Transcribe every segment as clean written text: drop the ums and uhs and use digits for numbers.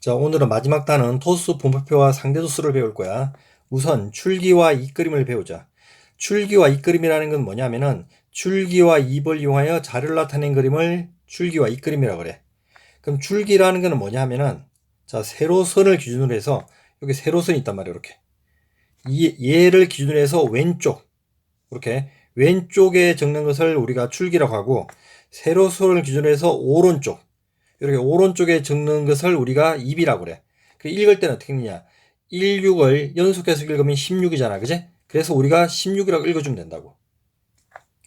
자, 오늘은 마지막 단은 토수 분포표와 상대도수를 배울 거야. 우선 줄기와 이끌림을 배우자. 줄기와 이끌림이라는 건 뭐냐면은 줄기와 입을 이용하여 자료를 나타낸 그림을 줄기와 이끌림이라고 그래. 그럼 줄기라는 거는 뭐냐면은 자, 세로선을 기준으로 해서 여기 세로선이 있단 말이야, 이렇게. 얘를 기준으로 해서 왼쪽, 이렇게 왼쪽에 적는 것을 우리가 줄기라고 하고, 세로선을 기준으로 해서 오른쪽, 이렇게 오른쪽에 적는 것을 우리가 입이라고 그래. 그 읽을 때는 어떻게 읽느냐? 16을 연속해서 읽으면 16이잖아. 그지? 그래서 우리가 16이라고 읽어주면 된다고.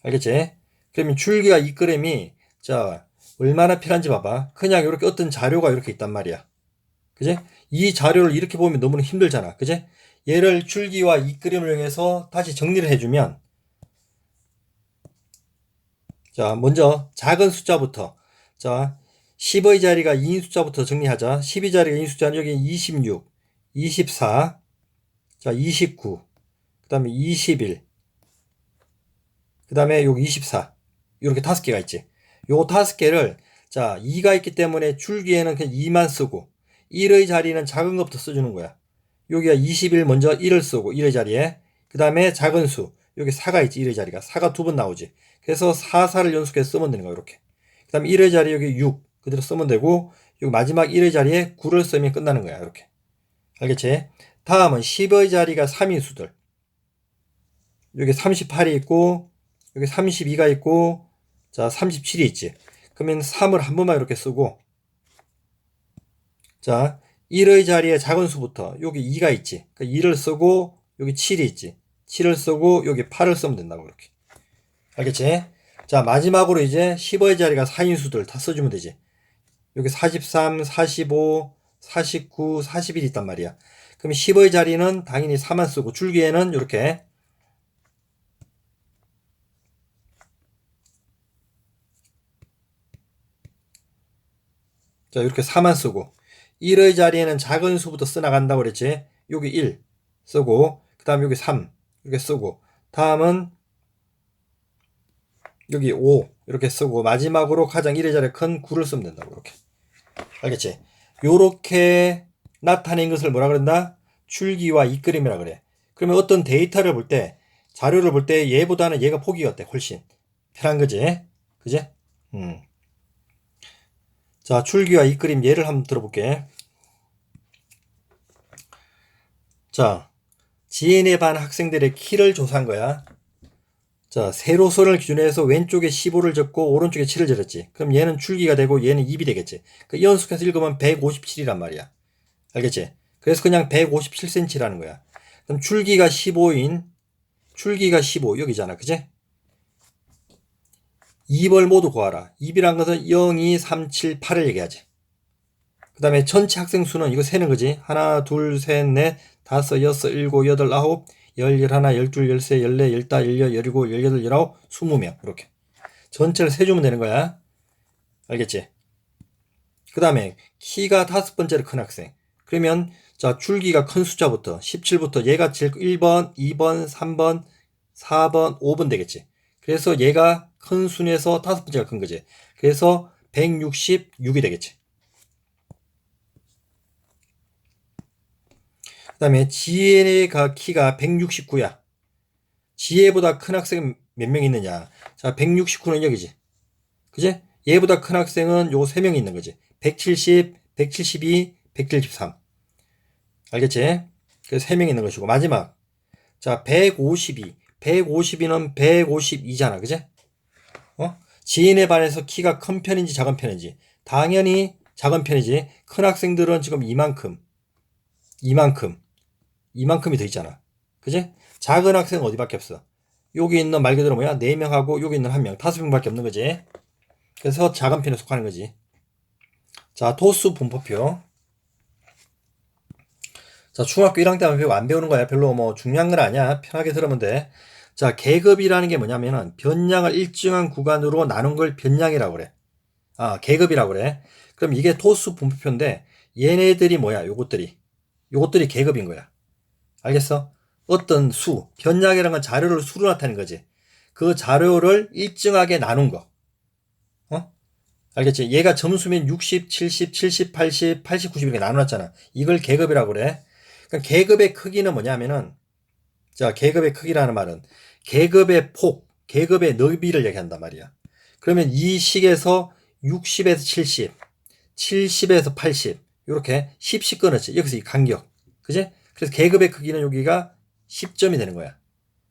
알겠지? 그러면 줄기와 이끌림이 자 얼마나 필요한지 봐봐. 그냥 이렇게 어떤 자료가 이렇게 있단 말이야. 그지? 이 자료를 이렇게 보면 너무나 힘들잖아. 그지? 얘를 줄기와 이끌림을 이용해서 다시 정리를 해주면 자 먼저 작은 숫자부터 자 10의 자리가 2인 숫자부터 정리하자. 10의 자리가 2인 숫자는 여기 26, 24, 자 29, 그 다음에 21, 그 다음에 여기 24 이렇게 5개가 있지. 요 5개를 자 2가 있기 때문에 줄기에는 그냥 2만 쓰고 1의 자리는 작은 것부터 써주는 거야. 여기가 21 먼저 1을 쓰고 1의 자리에 그 다음에 작은 수 여기 4가 있지. 1의 자리가 4가 두 번 나오지. 그래서 4, 4를 연속해서 쓰면 되는 거야. 이렇게. 그 다음에 1의 자리 여기 6 그대로 쓰면 되고 여기 마지막 1의 자리에 9를 쓰면 끝나는 거야. 이렇게. 알겠지? 다음은 10의 자리가 3인 수들. 여기 38이 있고 여기 32가 있고 자 37이 있지. 그러면 3을 한 번만 이렇게 쓰고 자 1의 자리에 작은 수부터 여기 2가 있지. 그러니까 2를 쓰고 여기 7이 있지. 7을 쓰고 여기 8을 쓰면 된다고 이렇게. 알겠지? 자 마지막으로 이제 10의 자리가 4인 수들 다 써주면 되지. 여기 43, 45, 49, 41 있단 말이야. 그럼 10의 자리는 당연히 4만 쓰고 줄기에는 이렇게 자 이렇게 4만 쓰고 1의 자리에는 작은 수부터 써나간다고 그랬지. 여기 1 쓰고 그 다음 여기 3 이렇게 쓰고 다음은 여기 5 이렇게 쓰고 마지막으로 가장 1의 자리에 큰 9를 쓰면 된다고 이렇게. 알겠지? 요렇게 나타낸 것을 뭐라 그런다? 줄기와 이끌림이라 그래. 그러면 어떤 데이터를 볼 때, 자료를 볼 때 얘보다는 얘가 보기가 어때? 훨씬 편한 거지? 그지? 자, 줄기와 이끌림 예를 한번 들어볼게. 자, 지인의 반 학생들의 키를 조사한 거야. 자, 세로선을 기준으로 해서 왼쪽에 15를 적고 오른쪽에 7을 적었지. 그럼 얘는 줄기가 되고 얘는 입이 되겠지. 그 연속해서 읽으면 157이란 말이야. 알겠지? 그래서 그냥 157cm라는 거야. 그럼 줄기가 15인 줄기가 15 여기잖아. 그지? 입을 모두 구하라. 입이란 것은 0, 2, 3, 7, 8을 얘기하지. 그 다음에 전체 학생 수는 이거 세는 거지. 하나, 둘, 셋, 넷, 다섯, 여섯, 일곱, 여덟, 아홉, 열, 열하나, 열둘, 열세, 열네, 열다, 열여, 열일곱, 열여덟, 열아홉, 20명. 이렇게. 전체를 세주면 되는 거야. 알겠지? 그 다음에 키가 5번째로 큰 학생. 그러면 자 줄기가 큰 숫자부터 17부터 얘가 제일 1번, 2번, 3번, 4번, 5번 되겠지. 그래서 얘가 큰 순에서 5번째가 큰 거지. 그래서 166이 되겠지. 그 다음에 지혜가 키가 169야. 지혜보다 큰 학생은 몇 명 있느냐. 자 169는 여기지. 그지? 얘보다 큰 학생은 요 3명이 있는 거지. 170, 172, 173. 알겠지? 그래서 3명이 있는 것이고 마지막 자 152. 152는 152잖아. 그지? 지인의 반에서 키가 큰 편인지 작은 편인지 당연히 작은 편이지. 큰 학생들은 지금 이만큼이 더 있잖아. 그지? 작은 학생은 어디밖에 없어. 여기 있는 말 그대로 뭐야? 4명하고 여기 있는 1명 5명밖에 없는 거지. 그래서 작은 편에 속하는 거지. 자 도수 분포표. 자, 중학교 1학년 때만 배우고 안 배우는 거야. 별로 뭐 중요한 건 아니야. 편하게 들으면 돼. 자, 계급이라는 게 뭐냐면은 변량을 일정한 구간으로 나눈 걸 변량이라고 그래. 아, 계급이라고 그래. 그럼 이게 토수 분포표인데 얘네들이 뭐야? 요것들이 계급인 거야. 알겠어? 어떤 수, 변량이라는 건 자료를 수로 나타내는 거지. 그 자료를 일정하게 나눈 거. 어? 알겠지? 얘가 점수면 60, 70, 70, 80, 80, 90 이렇게 나눠놨잖아. 이걸 계급이라고 그래. 그러니까 계급의 크기는 뭐냐면은, 자, 계급의 크기라는 말은 계급의 폭, 계급의 너비를 얘기한단 말이야. 그러면 이 식에서 60에서 70, 70에서 80, 이렇게 10씩 끊었지. 여기서 이 간격. 그지? 그래서 계급의 크기는 여기가 10점이 되는 거야.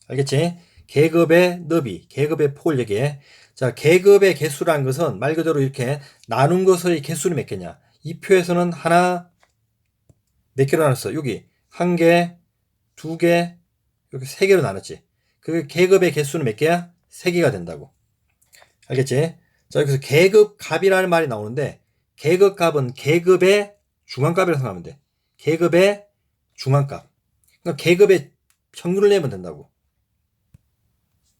알겠지? 계급의 너비, 계급의 폭을 얘기해. 자, 계급의 개수라는 것은 말 그대로 이렇게 나눈 것의 개수는 몇 개냐? 이 표에서는 하나, 몇 개로 나눴어? 여기 한 개, 두 개, 이렇게 세 개로 나눴지. 그 계급의 개수는 몇 개야? 세 개가 된다고. 알겠지? 자, 여기서 계급값이라는 말이 나오는데 계급값은 계급의 중앙값이라고 생각하면 돼. 계급의 중앙값. 그러니까 계급의 평균을 내면 된다고.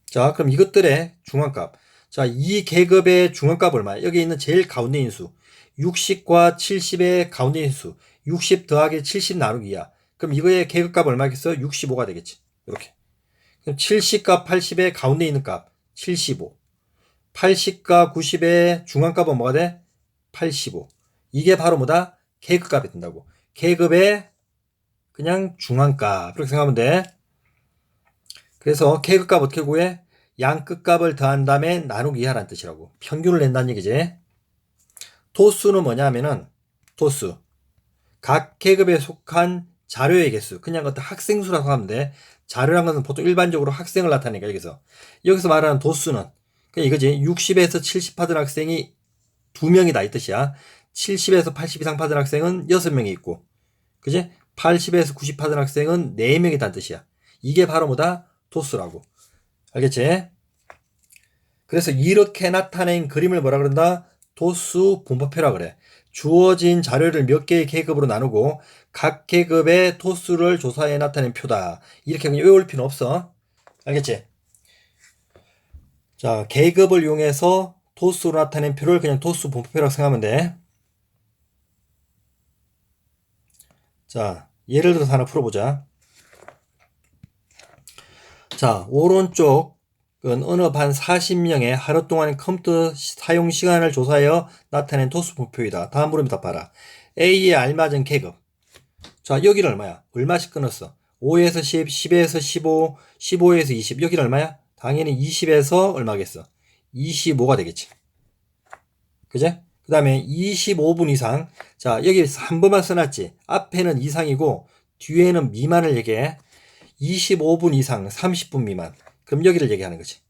자, 그럼 이것들의 중앙값. 자, 이 계급의 중앙값 얼마야? 여기 있는 제일 가운데 인수. 60과 70의 가운데 인수. 60 더하기 70 나누기야. 그럼 이거의 계급값 얼마겠어? 65가 되겠지. 이렇게. 그럼 70과 80의 가운데 있는 값. 75. 80과 90의 중앙값은 뭐가 돼? 85. 이게 바로 뭐다? 계급값이 된다고. 계급의 그냥 중앙값. 이렇게 생각하면 돼. 그래서 계급값 어떻게 구해? 양 끝값을 더한 다음에 나누기 이하라는 뜻이라고. 평균을 낸다는 얘기지. 도수는 뭐냐면은 도수. 각 계급에 속한 자료의 개수. 그냥 어떤 학생 수라고 하면 돼. 자료란 것은 보통 일반적으로 학생을 나타내니까 여기서 말하는 도수는 그냥 이거지. 60에서 70 받은 학생이 2명이다 이 뜻이야. 70에서 80 이상 받은 학생은 6명이 있고, 그지? 80에서 90 받은 학생은 4명이다는 뜻이야. 이게 바로 뭐다? 도수라고. 알겠지? 그래서 이렇게 나타낸 그림을 뭐라 그런다? 도수 분포표라 그래. 주어진 자료를 몇 개의 계급으로 나누고 각 계급의 도수를 조사해 나타낸 표다. 이렇게 그냥 외울 필요는 없어. 알겠지? 자, 계급을 이용해서 도수로 나타낸 표를 그냥 도수 분포표라고 생각하면 돼. 자, 예를 들어서 하나 풀어보자. 자, 오른쪽은 어느 반 40명의 하루 동안 컴퓨터 사용 시간을 조사하여 나타낸 도수 분포이다. 다음 물음에 답하라. A에 알맞은 계급. 자, 여기는 얼마야? 얼마씩 끊었어? 5에서 10, 10에서 15, 15에서 20. 여기는 얼마야? 당연히 20에서 얼마겠어? 25가 되겠지. 그제? 그 다음에 25분 이상. 자, 여기 한 번만 써놨지. 앞에는 이상이고 뒤에는 미만을 얘기해. 25분 이상 30분 미만. 그럼 여기를 얘기하는 거지.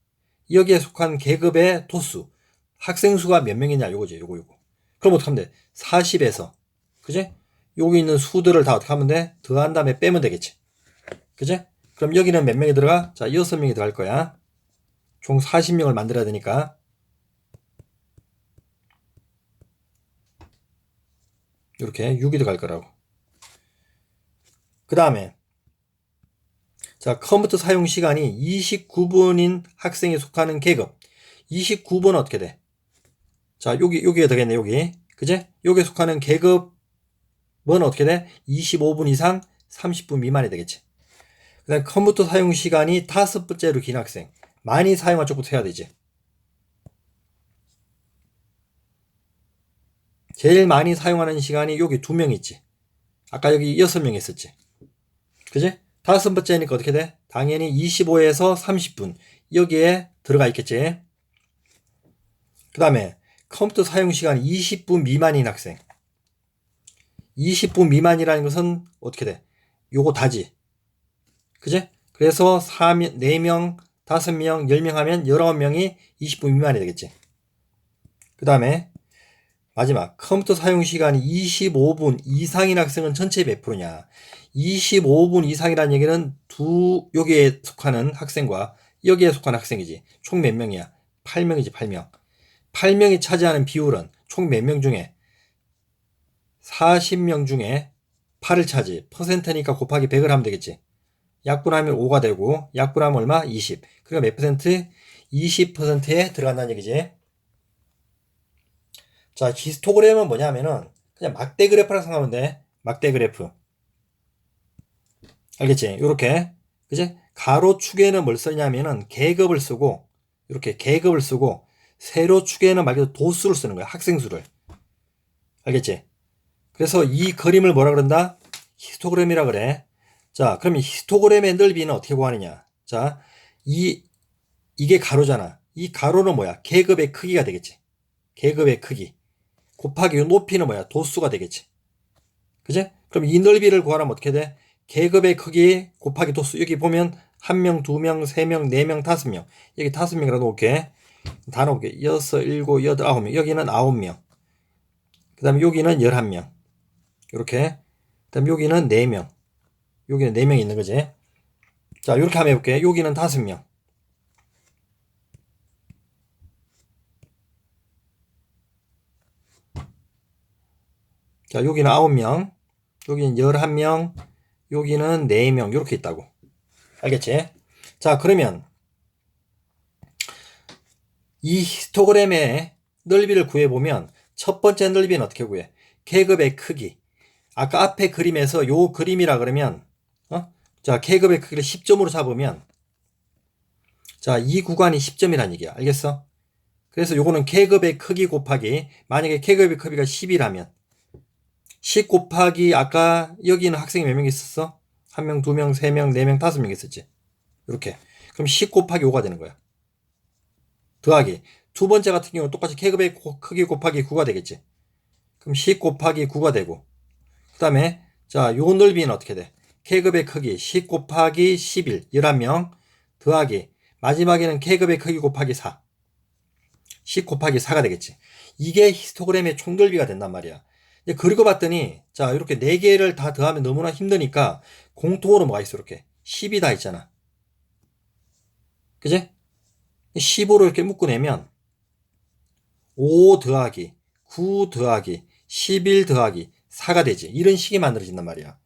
여기에 속한 계급의 도수. 학생 수가 몇 명이냐 요거지. 요거. 그럼 어떻게 하면 돼? 40에서. 그지? 여기 있는 수들을 다 어떻게 하면 돼? 더한 다음에 빼면 되겠지. 그지? 그럼 여기는 몇 명이 들어가? 자, 6명이 들어갈 거야. 총 40명을 만들어야 되니까. 이렇게 6이 들어갈 거라고. 그 다음에 자, 컴퓨터 사용 시간이 29분인 학생에 속하는 계급. 29분은 어떻게 돼? 자, 여기에 되겠네, 여기. 그제? 여기에 속하는 계급은 어떻게 돼? 25분 이상 30분 미만이 되겠지. 그 다음 컴퓨터 사용 시간이 5번째로 긴 학생. 많이 사용한 쪽부터 해야 되지. 제일 많이 사용하는 시간이 여기 2명 있지. 아까 여기 6명 있었지. 그지? 5번째니까 어떻게 돼? 당연히 25에서 30분. 여기에 들어가 있겠지. 그 다음에 컴퓨터 사용 시간이 20분 미만인 학생. 20분 미만이라는 것은 어떻게 돼? 요거 다지. 그지? 그래서 4명, 4명, 5명, 10명 하면 19명이 20분 미만이 되겠지. 그 다음에 마지막 컴퓨터 사용 시간이 25분 이상인 학생은 전체 몇 프로냐? 25분 이상이라는 얘기는 여기에 속하는 학생과 여기에 속한 학생이지. 총 몇 명이야? 8명이지, 8명. 8명이 차지하는 비율은 총 몇 명 중에 40명 중에 8을 차지. 퍼센트니까 곱하기 100을 하면 되겠지. 약분하면 5가 되고 약분하면 얼마? 20. 그러니까 몇 퍼센트? 20%에 들어간다는 얘기지. 자, 히스토그램은 뭐냐면은 그냥 막대 그래프라고 생각하면 돼. 막대 그래프. 알겠지? 요렇게. 그지? 가로축에는 뭘 쓰냐면은 계급을 쓰고 이렇게 계급을 쓰고 세로축에는 말 그대로 도수를 쓰는 거야. 학생수를. 알겠지? 그래서 이 그림을 뭐라 그런다? 히스토그램이라 그래. 자, 그럼 이 히스토그램의 넓이는 어떻게 구하느냐? 자, 이게 가로잖아. 이 가로는 뭐야? 계급의 크기가 되겠지. 계급의 크기. 곱하기 이 높이는 뭐야? 도수가 되겠지. 그지? 그럼 이 넓이를 구하려면 어떻게 돼? 계급의 크기 곱하기 도수. 여기 보면 1명, 2명, 3명, 4명, 5명. 여기 5명이라도 놓을게. 다 놓을게. 6, 7, 8, 9명. 여기는 9명. 그 다음에 여기는 11명. 이렇게. 그 다음에 여기는 4명. 여기는 4명 있는 거지. 자, 이렇게 한번 해볼게. 여기는 5명. 자, 여기는 9명. 여기는 11명. 여기는 4명. 이렇게 있다고. 알겠지? 자, 그러면 이 히스토그램의 넓이를 구해보면 첫 번째 넓이는 어떻게 구해? 계급의 크기. 아까 앞에 그림에서 요 그림이라 그러면 자, 계급의 크기를 10점으로 잡으면 자, 이 구간이 10점이란 얘기야. 알겠어? 그래서 요거는 계급의 크기 곱하기 만약에 계급의 크기가 10이라면 10 곱하기 아까 여기는 학생이 몇 명 있었어? 1명, 2명, 3명, 4명, 5명 있었지. 이렇게. 그럼 10 곱하기 5가 되는 거야. 더하기. 두 번째 같은 경우는 똑같이 계급의 크기 곱하기 9가 되겠지. 그럼 10 곱하기 9가 되고. 그 다음에, 자, 요 넓이는 어떻게 돼? 계급의 크기 10 곱하기 11, 11명. 더하기. 마지막에는 계급의 크기 곱하기 4. 10 곱하기 4가 되겠지. 이게 히스토그램의 총 넓이가 된단 말이야. 그리고 봤더니, 자, 이렇게 4개를 다 더하면 너무나 힘드니까, 공통으로 뭐가 있어, 이렇게. 10이 다 있잖아. 그지? 15로 이렇게 묶어내면, 5 더하기, 9 더하기, 11 더하기, 4가 되지. 이런 식이 만들어진단 말이야.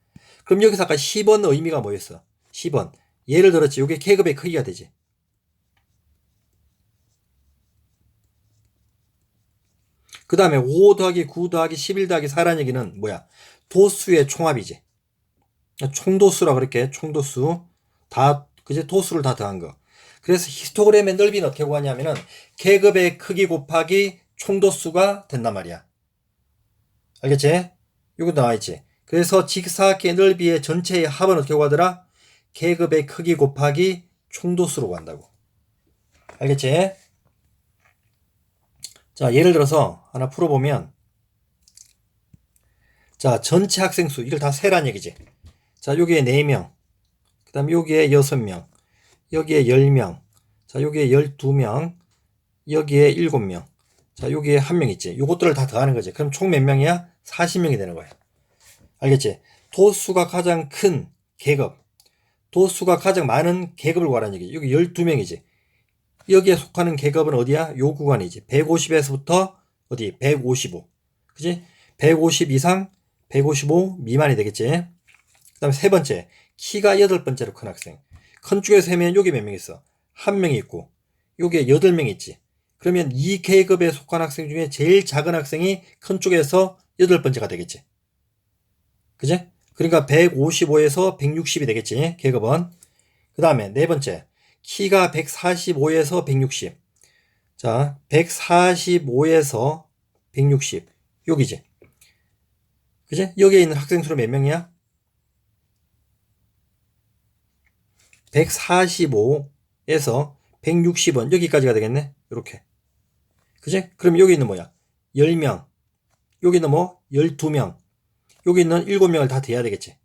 그럼 여기서 아까 10원 의미가 뭐였어? 10원. 예를 들었지. 이게 계급의 크기가 되지. 그 다음에 5 더하기 9 더하기 11 더하기 4라는 얘기는 뭐야? 도수의 총합이지. 총도수라 그럴게. 총도수. 다, 그제 도수를 다 더한 거. 그래서 히스토그램의 넓이는 어떻게 구하냐면은 계급의 크기 곱하기 총도수가 된단 말이야. 알겠지? 이거 나와있지. 그래서 직사각의 넓이의 전체의 합은 어떻게 구하더라? 계급의 크기 곱하기 총도수로 구한다고. 알겠지? 자, 예를 들어서 하나 풀어보면, 자, 전체 학생 수, 이걸 다 세란 얘기지. 자, 여기에 4명, 그 다음에 여기에 6명, 여기에 10명, 자, 여기에 12명, 여기에 7명, 자, 여기에 1명 있지. 요것들을 다 더하는 거지. 그럼 총 몇 명이야? 40명이 되는 거야. 알겠지? 도수가 가장 큰 계급, 도수가 가장 많은 계급을 구하라는 얘기지. 여기 12명이지. 여기에 속하는 계급은 어디야? 요 구간이지. 150에서부터 어디? 155. 그지? 150 이상, 155 미만이 되겠지. 그 다음에 세 번째, 키가 8번째로 큰 학생. 큰 쪽에서 세면 여기 몇 명 있어? 1명이 있고, 여기에 8명 있지. 그러면 이 계급에 속한 학생 중에 제일 작은 학생이 큰 쪽에서 8번째가 되겠지. 그지? 그러니까 155에서 160이 되겠지. 계급은. 그 다음에 네 번째, 키가 145에서 160. 자, 145에서 160. 여기지. 그지? 여기에 있는 학생 수는 몇 명이야? 145에서 160은 여기까지가 되겠네? 이렇게. 그지? 그럼 여기 있는 뭐야? 10명. 여기 있는 뭐? 12명. 여기 있는 7명을 다 대야 되겠지.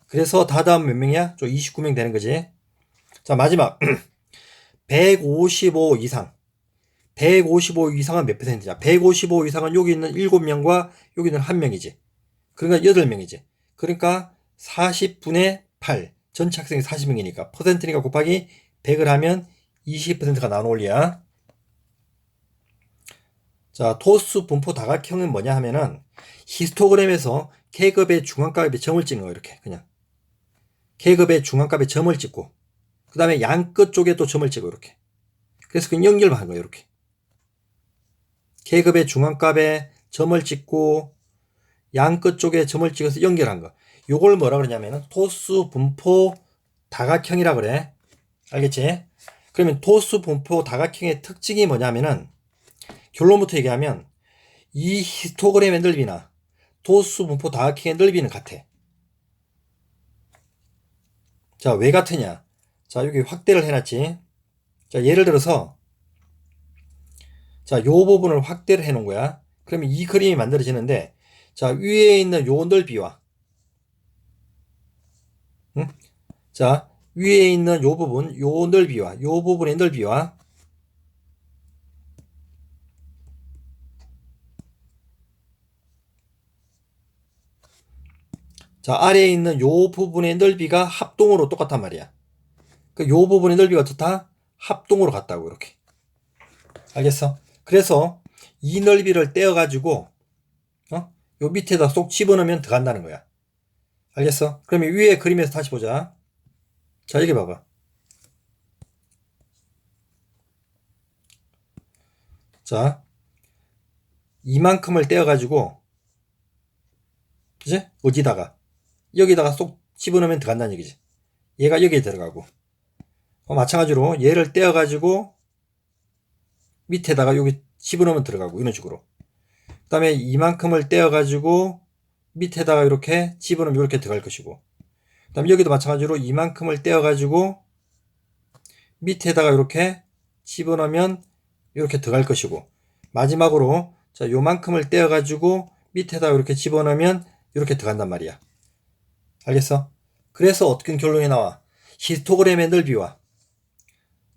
그래서 다 더하면 몇 명이야? 저 29명 되는 거지. 자, 마지막. 155 이상. 155 이상은 몇 퍼센트냐? 155 이상은 여기 있는 7명과 여기 있는 1명이지. 그러니까 8명이지. 그러니까 40분의 8. 전체 학생이 40명이니까. 퍼센트니까 곱하기 100을 하면 20%가 나눠올리야. 자, 토스 분포 다각형은 뭐냐 하면은 히스토그램에서 계급의 중앙값에 점을 찍는 거 이렇게 그냥. 계급의 중앙값에 점을 찍고 그 다음에 양 끝 쪽에 또 점을 찍어 이렇게. 그래서 그냥 연결만 한 거예요. 이렇게. 계급의 중앙값에 점을 찍고 양 끝 쪽에 점을 찍어서 연결한 거. 요걸 뭐라 그러냐면은 토스 분포 다각형이라 그래. 알겠지? 그러면 토스 분포 다각형의 특징이 뭐냐면은 결론부터 얘기하면 이 히스토그램의 넓이나 도수 분포 다각형의 넓이는 같아. 자, 왜 같으냐? 자, 여기 확대를 해놨지. 자, 예를 들어서 자, 요 부분을 확대를 해 놓은 거야. 그러면 이 그림이 만들어지는데, 자, 위에 있는 요 넓이와, 응? 자, 위에 있는 요 부분, 요 넓이와, 요 부분의 넓이와, 자, 아래에 있는 요 부분의 넓이가 합동으로 똑같단 말이야. 그 요 부분의 넓이가 어떻다? 합동으로 같다고, 이렇게. 알겠어? 그래서 이 넓이를 떼어가지고, 요 밑에다 쏙 집어넣으면 들어간다는 거야. 알겠어? 그러면 위에 그림에서 다시 보자. 자, 여기 봐봐. 자, 이만큼을 떼어가지고, 그지? 어디다가? 여기다가 쏙 집어넣으면 들어간다는 얘기지. 얘가 여기에 들어가고. 마찬가지로 얘를 떼어가지고, 밑에다가 여기 집어넣으면 들어가고, 이런 식으로. 그 다음에 이만큼을 떼어가지고, 밑에다가 이렇게 집어넣으면 이렇게 들어갈 것이고. 그 다음에 여기도 마찬가지로 이만큼을 떼어가지고, 밑에다가 이렇게 집어넣으면 이렇게 들어갈 것이고, 마지막으로 자, 요만큼을 떼어가지고 밑에다가 이렇게 집어넣으면 이렇게 들어간단 말이야. 알겠어? 그래서 어떻게 결론이 나와? 히스토그램의 넓이와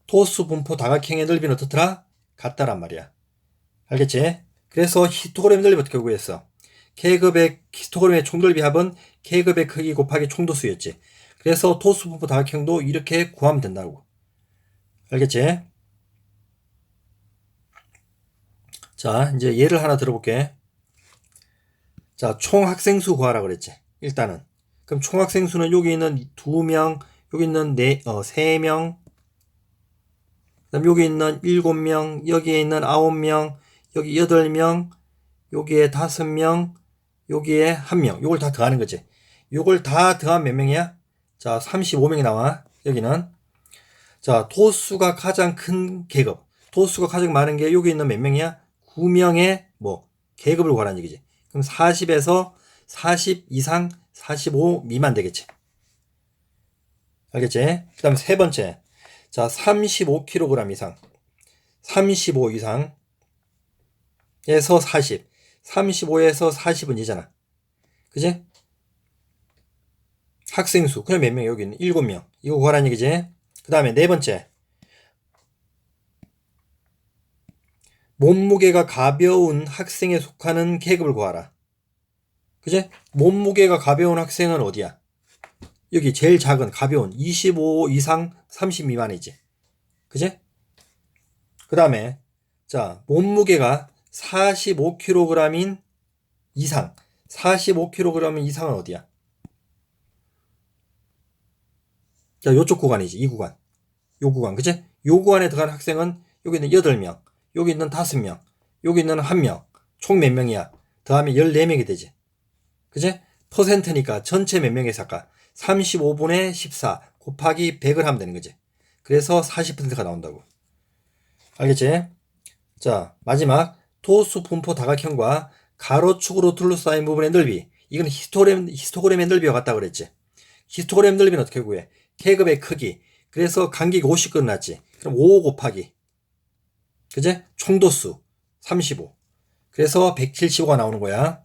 토수 분포 다각형의 넓이는 어떻더라? 같다란 말이야. 알겠지? 그래서 히스토그램 넓이 어떻게 구했어? K급의 히스토그램의 총넓이 합은 K급의 크기 곱하기 총도수였지. 그래서 토수 분포 다각형도 이렇게 구하면 된다고. 알겠지? 자, 이제 예를 하나 들어볼게. 자, 총 학생 수 구하라 그랬지. 일단은. 그럼 총 학생 수는 여기 있는 2명, 여기 있는 3명, 그다음 여기 있는 7명, 여기에 있는 9명, 여기 8명, 여기에 5명, 여기에 1명. 요걸 다 더하는 거지. 요걸 다 더하면 몇 명이야? 자, 35명이 나와. 여기는. 자, 도수가 가장 큰 계급. 도수가 가장 많은 게 여기 있는 몇 명이야? 9명의 계급을 구하라는 얘기지. 그럼 40에서 40 이상 45 미만 되겠지. 알겠지? 그 다음에 세 번째. 자, 35kg 이상. 35 이상 에서 40. 35에서 40은 이잖아. 그지? 학생수. 그럼 몇 명? 여기 있는 7명. 이거 구하라는 얘기지. 그 다음에 네 번째. 몸무게가 가벼운 학생에 속하는 계급을 구하라. 그지? 몸무게가 가벼운 학생은 어디야? 여기 제일 작은 가벼운 25 이상 30 미만이지. 그지? 그 다음에 자, 몸무게가 45kg인 이상. 45kg 이상은 어디야? 자, 요쪽 구간이지. 이 구간. 요 구간. 그지? 요 구간에 들어간 학생은 여기 있는 8명, 여기 있는 5명, 여기 있는 1명. 총 몇 명이야? 더하면 14명이 되지. 그지? 퍼센트니까 전체 몇 명에서 할까? 35분의 14 곱하기 100을 하면 되는 거지. 그래서 40%가 나온다고. 알겠지? 자, 마지막 도수 분포 다각형과 가로축으로 둘러싸인 부분의 넓이. 이건 히스토그램의 넓이와 같다고 그랬지. 히스토그램 넓이는 어떻게 구해? K급의 크기. 그래서 간격이 50 끝났지. 그럼 5 곱하기. 그제? 총도수 35. 그래서 175가 나오는 거야.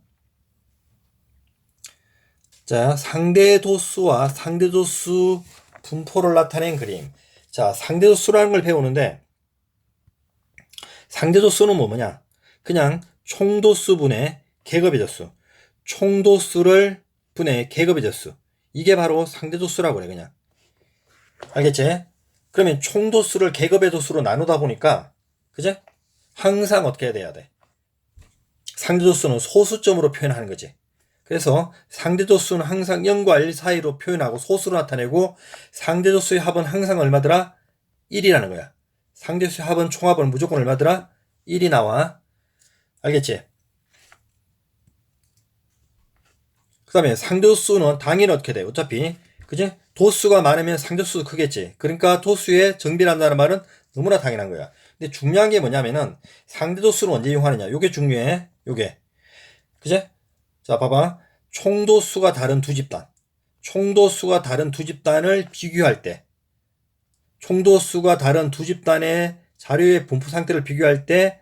자, 상대도수와 상대도수 분포를 나타낸 그림. 자, 상대도수라는 걸 배우는데, 상대도수는 뭐냐? 그냥 총도수분의 계급의 젖수. 총도수를 분의 계급의 젖수. 이게 바로 상대도수라고 그래, 그냥. 알겠지? 그러면 총도수를 계급의 도수로 나누다 보니까, 그제? 항상 어떻게 돼야 돼? 상대도수는 소수점으로 표현하는 거지. 그래서 상대도수는 항상 0과 1 사이로 표현하고 소수로 나타내고 상대도수의 합은 항상 얼마더라? 1이라는 거야. 상대도수의 합은 총합은 무조건 얼마더라? 1이 나와. 알겠지? 그 다음에 상대도수는 당연히 어떻게 돼? 어차피 그지? 도수가 많으면 상대수도 크겠지. 그러니까 도수의 정비란다는 말은 너무나 당연한 거야. 근데 중요한 게 뭐냐면은 상대도수를 언제 이용하느냐. 요게 중요해. 요게. 그제? 자, 봐봐. 총도수가 다른 두 집단. 총도수가 다른 두 집단을 비교할 때. 총도수가 다른 두 집단의 자료의 분포 상태를 비교할 때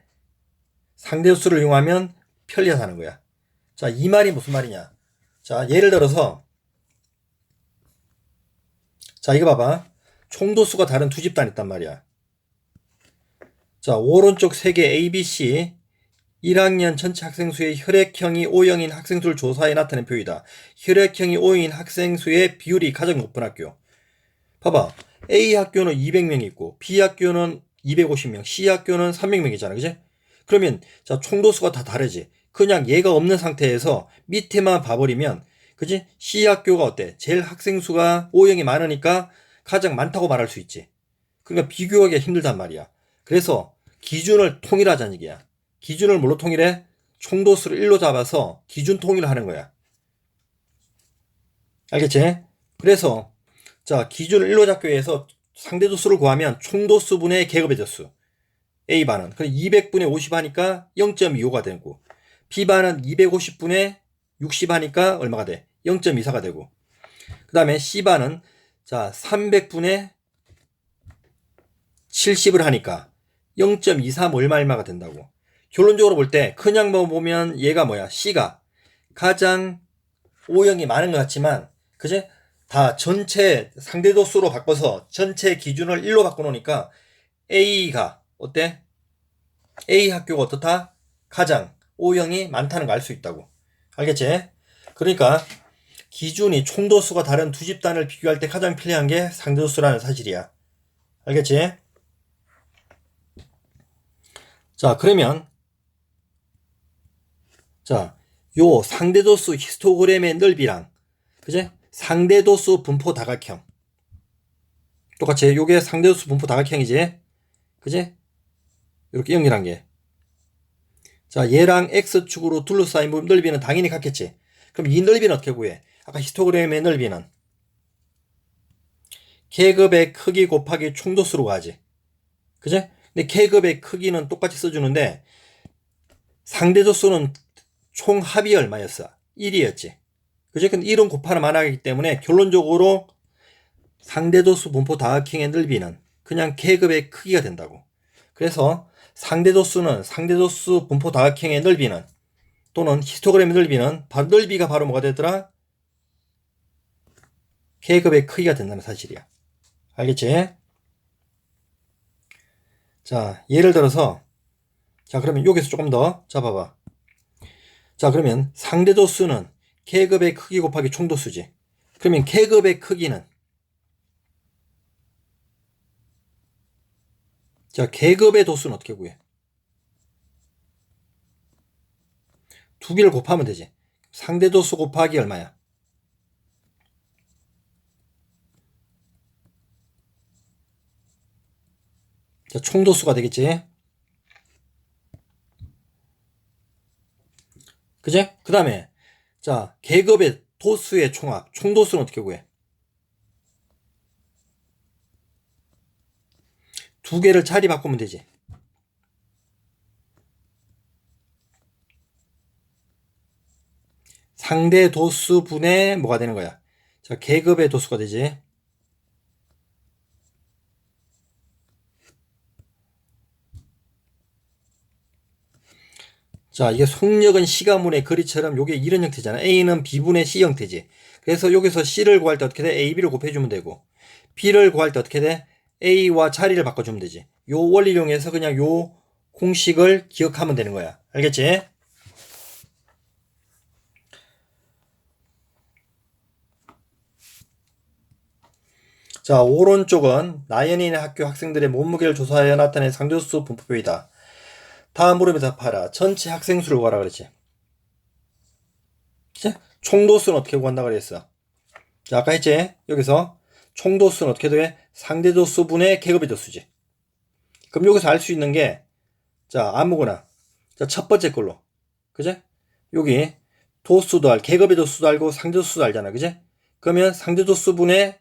상대도수를 이용하면 편리하다는 거야. 자, 이 말이 무슨 말이냐. 자, 예를 들어서 자, 이거 봐봐. 총도수가 다른 두 집단 있단 말이야. 자, 오른쪽 세 개 ABC 1학년 전체 학생 수의 혈액형이 O형인 학생 수를 조사해 나타낸 표이다. 혈액형이 O형인 학생 수의 비율이 가장 높은 학교. 봐봐. A 학교는 200명 있고 B 학교는 250명, C 학교는 300명이잖아. 그지? 그러면 자, 총도수가 다 다르지. 그냥 얘가 없는 상태에서 밑에만 봐버리면 그지? C 학교가 어때? 제일 학생 수가 O형이 많으니까 가장 많다고 말할 수 있지. 그러니까 비교하기가 힘들단 말이야. 그래서 기준을 통일하자는 얘기야. 기준을 뭘로 통일해? 총도수를 1로 잡아서 기준 통일을 하는 거야. 알겠지? 그래서 자, 기준을 1로 잡기 위해서 상대도수를 구하면 총도수분의 계급의 도수 A반은 그럼 200분의 50 하니까 0.25가 되고 B반은 250분의 60 하니까 얼마가 돼? 0.24가 되고 그 다음에 C반은 자 300분의 70을 하니까 0.23 얼마가 된다고. 결론적으로 볼 때 그냥 뭐 보면 얘가 뭐야? C가 가장 O형이 많은 것 같지만 그제? 다 전체 상대도수로 바꿔서 전체 기준을 1로 바꿔놓으니까 A가 어때? A 학교가 어떻다? 가장 O형이 많다는 걸 알 수 있다고. 알겠지? 그러니까 기준이 총도수가 다른 두 집단을 비교할 때 가장 편리한 게 상대도수라는 사실이야. 알겠지? 자, 그러면 자, 요 상대도수 히스토그램의 넓이랑 그제? 상대도수 분포 다각형 똑같이 요게 상대도수 분포 다각형이지. 그지? 이렇게 연결한 게. 자, 얘랑 X축으로 둘러싸인 부분 넓이는 당연히 같겠지. 그럼 이 넓이는 어떻게 구해? 아까 히스토그램의 넓이는 계급의 크기 곱하기 총도수로 가지. 그지? 근데 계급의 크기는 똑같이 써주는데 상대도수는 총 합이 얼마였어? 1이었지. 그지? 근데 1은 곱하나 마나하기 때문에 결론적으로 상대도수 분포 다각형의 넓이는 그냥 계급의 크기가 된다고. 그래서 상대도수는 상대도수 분포 다각형의 넓이는 또는 히스토그램의 넓이는 바로 넓이가 바로 뭐가 되더라? 계급의 크기가 된다는 사실이야. 알겠지? 자, 예를 들어서 자, 그러면 여기서 조금 더 잡아봐. 자, 그러면 상대도수는 계급의 크기 곱하기 총도수지. 그러면 계급의 크기는 자, 계급의 도수는 어떻게 구해? 두 개를 곱하면 되지. 상대도수 곱하기 얼마야? 자, 총도수가 되겠지. 그제? 그 다음에 자, 계급의 도수의 총합, 총도수는 어떻게 구해? 두 개를 자리 바꾸면 되지. 상대 도수분의 뭐가 되는 거야? 자, 계급의 도수가 되지. 자, 이게 속력은 시가문의 거리처럼 요게 이런 형태잖아. A는 B분의 C 형태지. 그래서 여기서 C를 구할 때 어떻게 돼? AB를 곱해주면 되고 B를 구할 때 어떻게 돼? A와 자리를 바꿔주면 되지. 요 원리를 이용해서 그냥 요 공식을 기억하면 되는 거야. 알겠지? 자, 오른쪽은 나연이네 학교 학생들의 몸무게를 조사하여 나타낸 상대수 분포표이다. 다음 물음에 답하라. 전체 학생 수를 구하라 그랬지. 총도수는 어떻게 구한다 그랬어? 자, 아까 했지? 여기서 총도수는 어떻게 돼? 상대도수분의 계급의 도수지. 그럼 여기서 알 수 있는 게 자, 아무거나 자, 첫 번째 걸로 그제? 여기 도수도 계급의 도수도 알고 상대도수도 알잖아. 그제? 그러면 상대도수분의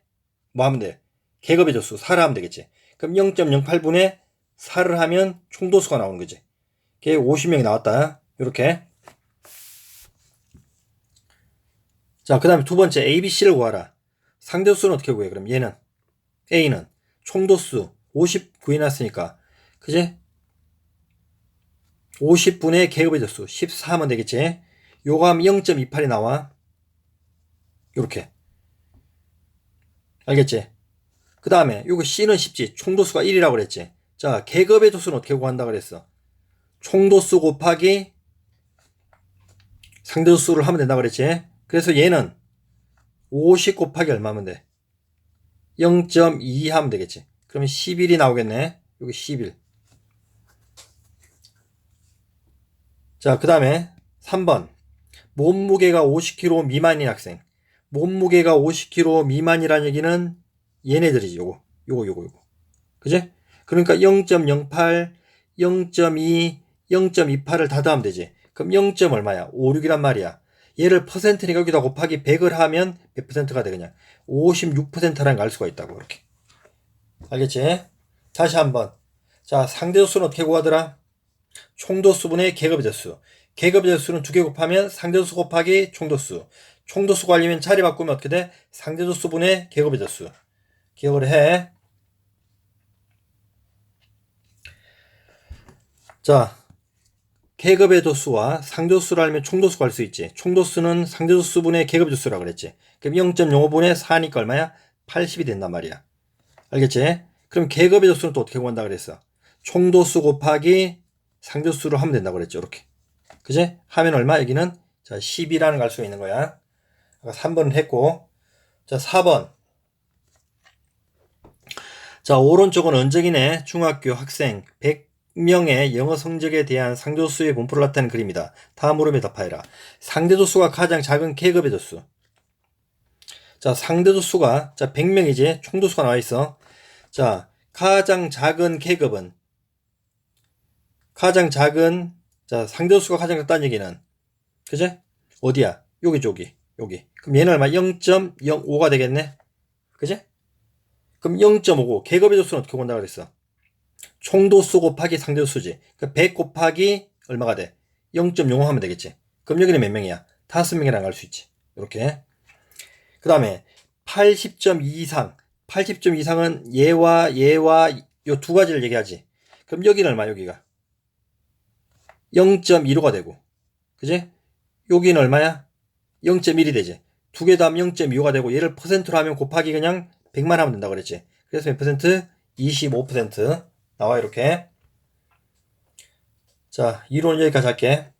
뭐 하면 돼? 계급의 도수 4라 하면 되겠지. 그럼 0.08분의 4를 하면 총도수가 나오는 거지. 걔 50명이 나왔다. 이렇게. 자, 그 다음에 두 번째 A, B, C를 구하라. 상대수는 어떻게 구해? 그럼 얘는 A는 총도수 50 구해놨으니까 그지? 50분의 계급의 젖수 14 하면 되겠지? 요거 하면 0.28이 나와. 요렇게. 알겠지? 그 다음에 요거 C는 쉽지. 총도수가 1이라고 그랬지. 자, 계급의 도수는 어떻게 구한다 그랬어? 총도수 곱하기 상대도수를 하면 된다 그랬지. 그래서 얘는 50 곱하기 얼마면 돼? 0.2 하면 되겠지. 그러면 11이 나오겠네. 여기 11. 자, 그 다음에 3번. 몸무게가 50kg 미만인 학생. 몸무게가 50kg 미만이라는 얘기는 얘네들이지. 요거. 그지? 그러니까 0.08, 0.2, 0.28을 다 더하면 되지. 그럼 0. 얼마야? 56이란 말이야. 얘를 퍼센트니까 여기다 곱하기 100을 하면 몇 퍼센트가 되겠냐? 56%라는 걸 알 수가 있다고. 이렇게. 알겠지? 다시 한번. 자, 상대도수는 어떻게 구하더라? 총도수분의 계급의 젖수. 계급의 젖수는 2개 곱하면 상대도수 곱하기 총도수. 총도수 구하려면 자리 바꾸면 어떻게 돼? 상대도수분의 계급의 젖수. 기억을 해. 자, 계급의 도수와 상대도수를 알면 총도수 구할 수 있지. 총도수는 상대도수분의 계급의 젖수라고 그랬지. 그럼 0.05분의 4니까 얼마야? 80이 된단 말이야. 알겠지? 그럼 계급의 젖수는 또 어떻게 구한다 그랬어? 총도수 곱하기 상대수로 하면 된다고 그랬죠. 이렇게. 그지? 하면 얼마? 여기는 자 10이라는 걸 알 수가 있는 거야. 아까 3번은 했고. 자 4번. 자 오른쪽은 은정이네 중학교 학생 100명의 영어 성적에 대한 상대도수의 분포를 나타낸 그림이다. 다음 물음에 답하여라. 상대도수가 가장 작은 계급의 도수. 자 상대도수가 자 100명이지. 총도수가 나와 있어. 자 가장 작은 계급은 가장 작은 자 상대도수가 가장 작다는 얘기는 그지? 어디야? 여기. 그럼 얘는 얼마? 0.05가 되겠네. 그지? 그럼 0.59 계급의 도수는 어떻게 본다 그랬어? 총도수 곱하기 상대도수지. 그러니까 100 곱하기 얼마가 돼? 0.05 하면 되겠지. 그럼 여기는 몇 명이야? 5명이라는 걸 알 수 있지. 이렇게. 그 다음에 80점 이상. 80점 이상은 얘와 요 두 가지를 얘기하지. 그럼 여기는 얼마? 여기가 0.15가 되고. 그지? 여기는 얼마야? 0.1이 되지. 두 개 더하면 0.25가 되고 얘를 퍼센트로 하면 곱하기 그냥 100만 하면 된다고 그랬지. 그래서 몇 퍼센트? 25% 나와 이렇게. 자, 이론은 여기까지 할게.